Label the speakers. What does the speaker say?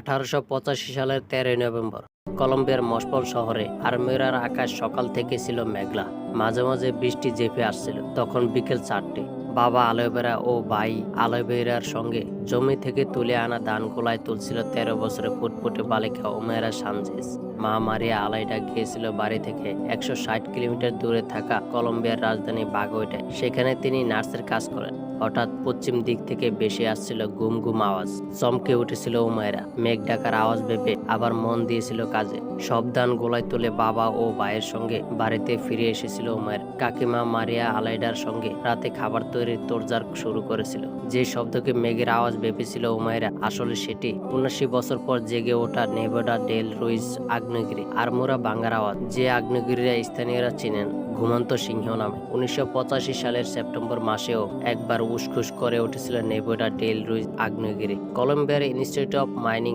Speaker 1: 1885 সালের 13 নভেম্বর কলম্বিয়ার মস্কো শহরে আলমেরার আকাশ সকাল থেকে ছিল মেঘলা। মাঝে মাঝে বৃষ্টি চেপে আসছিল। তখন বিকেল 4টে। বাবা আলোভেরা ও ভাই আলোভেরার সঙ্গে জমি থেকে তুলে আনা ধান গোলায় তুলছিল 13 বছরের ফুটফুটে বালিকা ওমেরা সানচেজ। মা মারিয়া আলাইডা গিয়েছিল বাড়ি থেকে 160 কিলোমিটার দূরে থাকা কলম্বিয়ার রাজধানী বাগোইটায়। সেখানে তিনি নার্সের কাজ করেন। হঠাৎ পশ্চিম দিক থেকে ভেসে আসছিল গুম গুম আওয়াজ। চমকে উঠেছিল উমায়রা। মেঘ ডাকার আওয়াজ ভেবে আবার মন দিয়েছিল কাজে। সব ধান গোলায় তুলে বাবা ও ভাইয়ের সঙ্গে বাড়িতে ফিরে এসেছিল উমায়রা। কাকিমা মারিয়া আলাইডার সঙ্গে রাতে খাবার তৈরির তোড়জোড় শুরু করেছিল। যে শব্দকে মেঘের আওয়াজ ভেবেছিল উমায়রা, আসলে সেটি 79 বছর পর জেগে ওঠা নেভাডা ডেল রুইস আগ্নেয়গিরি। আড়মোড়া ভাঙার আওয়াজ, যে আগ্নেয়গিরিরা স্থানীয়রা চিনেন ঘুমন্ত সিংহ নামে। 1985 সালের সেপ্টেম্বর মাসেও একবার উসখুস করে উঠেছিল নেভাডা ডেল রুইস আগ্নেয়গিরি। কলম্বিয়ার ইনস্টিটিউট অফ মাইনিং